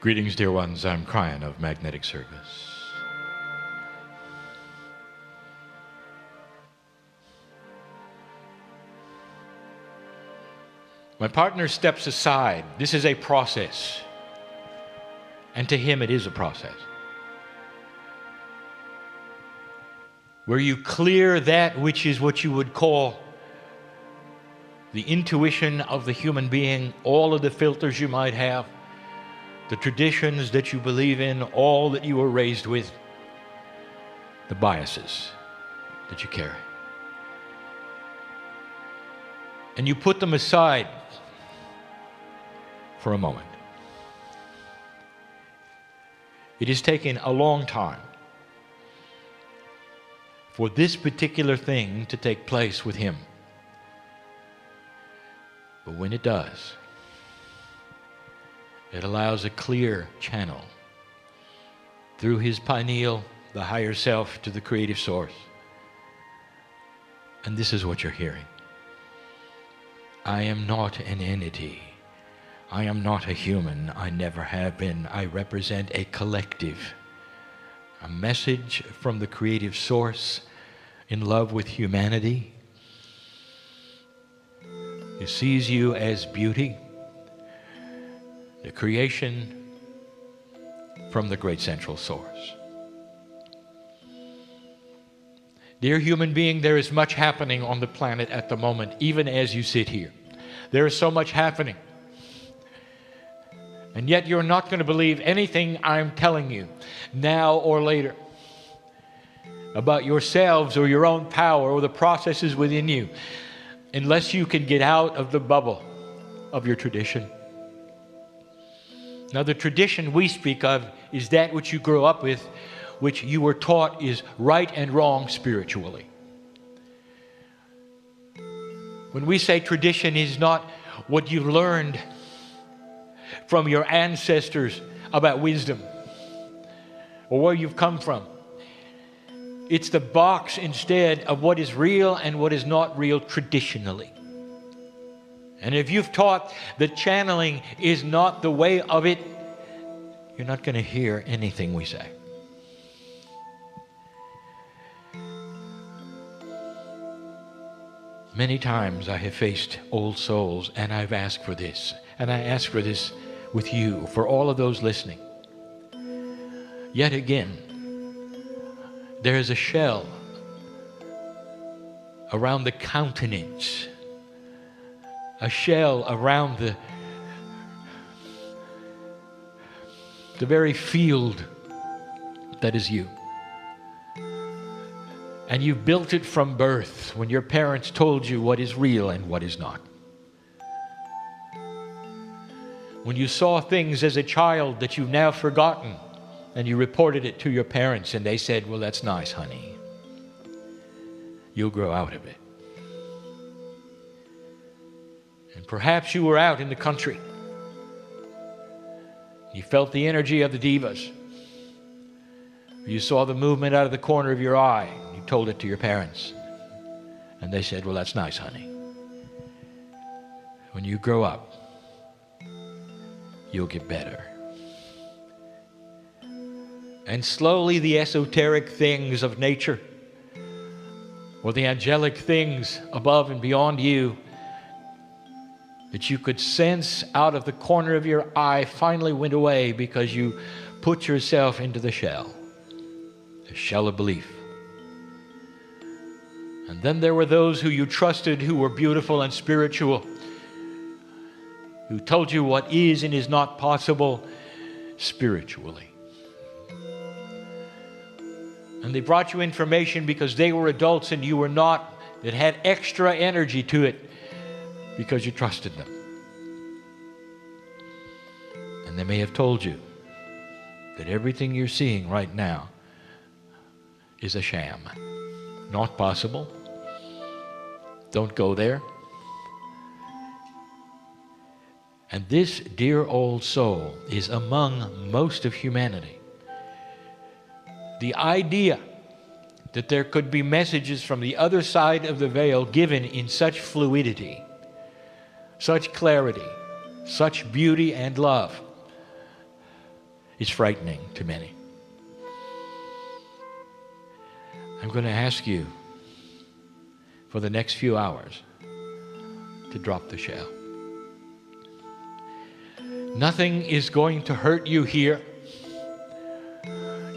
Greetings, dear ones. I'm Kryon of Magnetic Service. My partner steps aside. This is a process. And to him, it is a process. Where you clear that which is what you would call the intuition of the human being, all of the filters you might have, the traditions that you believe in, all that you were raised with, the biases that you carry. And you put them aside for a moment. It has taken a long time for this particular thing to take place with him. But when it does, it allows a clear channel through his pineal, the higher self, to the creative source. And this is what you're hearing. I am not an entity. I am not a human. I never have been. I represent a collective. A message from the creative source in love with humanity. He sees you as beauty, the creation from the great central source. Dear human being, there is much happening on the planet at the moment, even as you sit here. There is so much happening. And yet you're not going to believe anything I'm telling you, now or later, about yourselves or your own power or the processes within you, unless you can get out of the bubble of your tradition. Now, the tradition we speak of is that which you grew up with, which you were taught is right and wrong spiritually. When we say tradition is not what you've learned from your ancestors about wisdom or where you've come from, it's the box instead of what is real and what is not real traditionally. And if you've taught that channeling is not the way of it, you're not going to hear anything we say. Many times I have faced old souls and I've asked for this. And I ask for this with you, for all of those listening. Yet again, there is a shell around the countenance, a shell around the very field that is you. And you built it from birth when your parents told you what is real and what is not. When you saw things as a child that you've now forgotten and you reported it to your parents and they said, well, that's nice, honey. You'll grow out of it. And perhaps you were out in the country. You felt the energy of the divas. You saw the movement out of the corner of your eye. You told it to your parents. And they said, well, that's nice, honey. When you grow up, you'll get better. And slowly the esoteric things of nature, or the angelic things above and beyond you, that you could sense out of the corner of your eye, finally went away because you put yourself into the shell of belief. And then there were those who you trusted who were beautiful and spiritual, who told you what is and is not possible spiritually. And they brought you information because they were adults and you were not, that had extra energy to it because you trusted them. And they may have told you that everything you're seeing right now is a sham. Not possible. Don't go there. And this dear old soul is among most of humanity. The idea that there could be messages from the other side of the veil given in such fluidity, such clarity, such beauty and love, is frightening to many. I'm going to ask you for the next few hours to drop the shell. Nothing is going to hurt you here.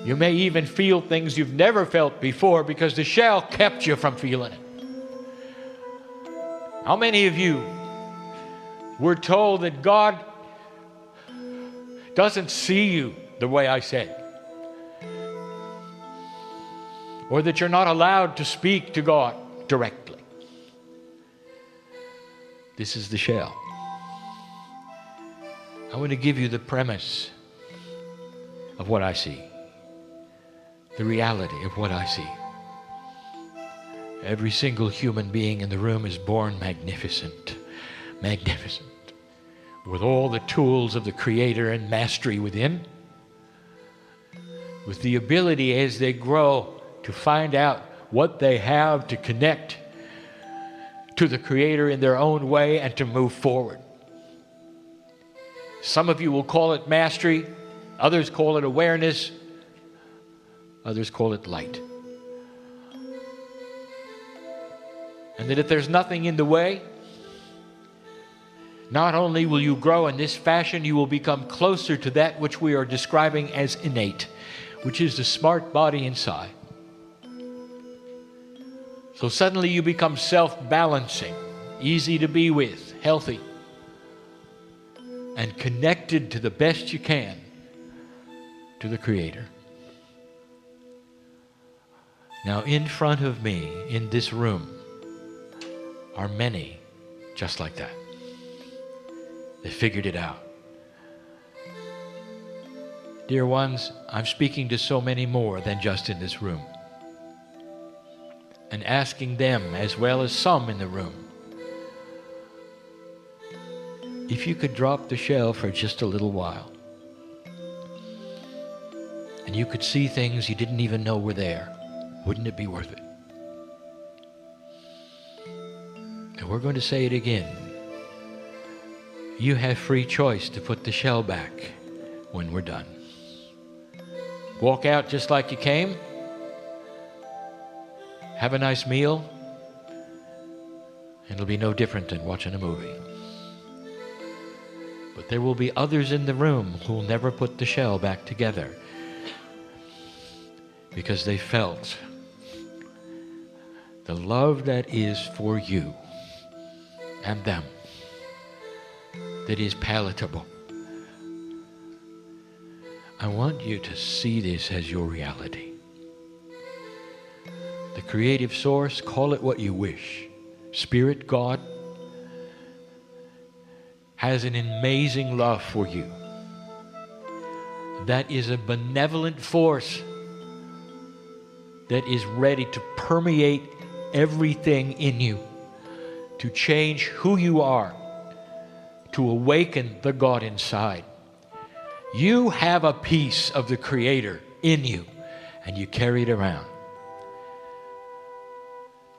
You may even feel things you've never felt before because the shell kept you from feeling it. How many of you were told that God doesn't see you the way I said? Or that you're not allowed to speak to God directly? This is the shell. I want to give you the premise of what I see, the reality of what I see. Every single human being in the room is born magnificent, magnificent, with all the tools of the Creator and mastery within, with the ability as they grow to find out what they have to connect to the Creator in their own way and to move forward. Some of you will call it mastery, others call it awareness, others call it light. And that if there's nothing in the way, not only will you grow in this fashion, you will become closer to that which we are describing as innate, which is the smart body inside. So suddenly you become self-balancing, easy to be with, healthy, and connected to the best you can to the Creator. Now, in front of me, in this room, are many just like that. They figured it out. Dear ones, I'm speaking to so many more than just in this room, and asking them, as well as some in the room, if you could drop the shell for just a little while, and you could see things you didn't even know were there, wouldn't it be worth it? And we're going to say it again. You have free choice to put the shell back when we're done. Walk out just like you came. Have a nice meal. And it'll be no different than watching a movie. But there will be others in the room who will never put the shell back together because they felt the love that is for you and them, that is palatable. I want you to see this as your reality. The creative source, call it what you wish. Spirit, God, has an amazing love for you. That is a benevolent force that is ready to permeate everything in you, to change who you are, to awaken the God inside. You have a piece of the Creator in you, and you carry it around.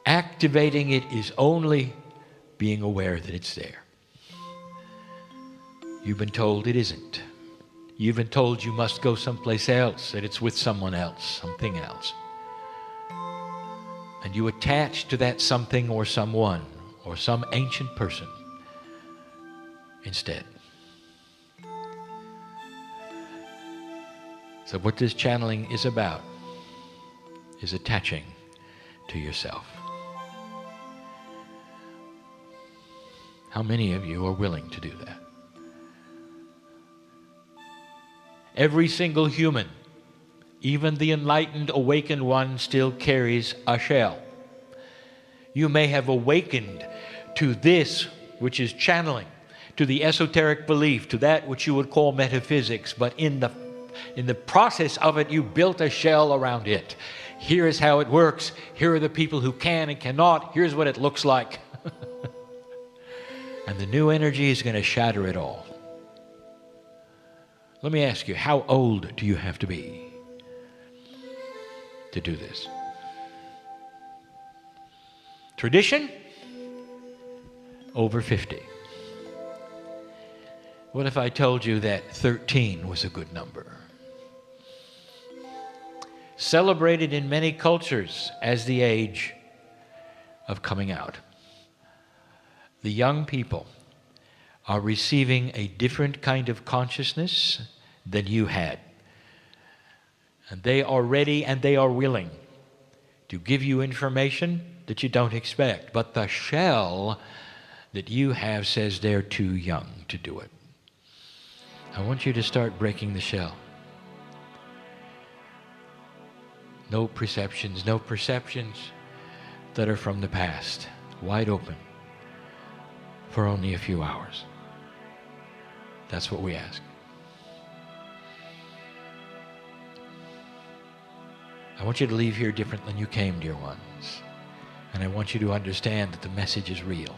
Activating it is only being aware that it's there. You've been told it isn't. You've been told you must go someplace else, that it's with someone else, something else. And you attach to that something or someone or some ancient person instead. So what this channeling is about is attaching to yourself. How many of you are willing to do that? Every single human, even the enlightened, awakened one, still carries a shell. You may have awakened to this, which is channeling, to the esoteric belief, to that which you would call metaphysics, but in the process of it, you built a shell around it. Here is how it works. Here are the people who can and cannot. Here's what it looks like. And the new energy is going to shatter it all. Let me ask you, how old do you have to be to do this? Tradition? Over 50. What if I told you that 13 was a good number? celebrated in many cultures as the age of coming out. The young people are receiving a different kind of consciousness than you had. And they are ready and they are willing to give you information that you don't expect. But the shell that you have says they're too young to do it. I want you to start breaking the shell. No perceptions that are from the past. Wide open for only a few hours. That's what we ask. I want you to leave here different than you came, dear ones. And I want you to understand that the message is real.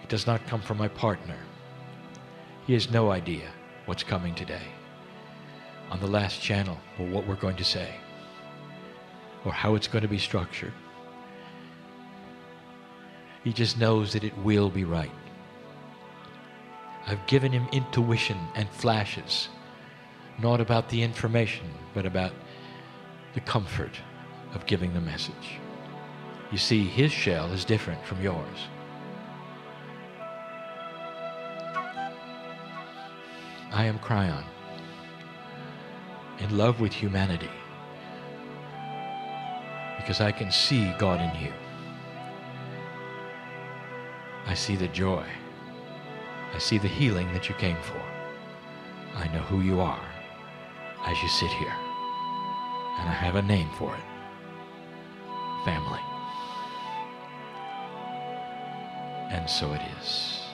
It does not come from my partner. He has no idea what's coming today on the last channel, or what we're going to say, or how it's going to be structured. He just knows that it will be right. I've given him intuition and flashes, not about the information, but about the comfort of giving the message. You see, his shell is different from yours. I am Kryon, in love with humanity, because I can see God in you. I see the joy. I see the healing that you came for. I know who you are as you sit here. And I have a name for it. Family. And so it is.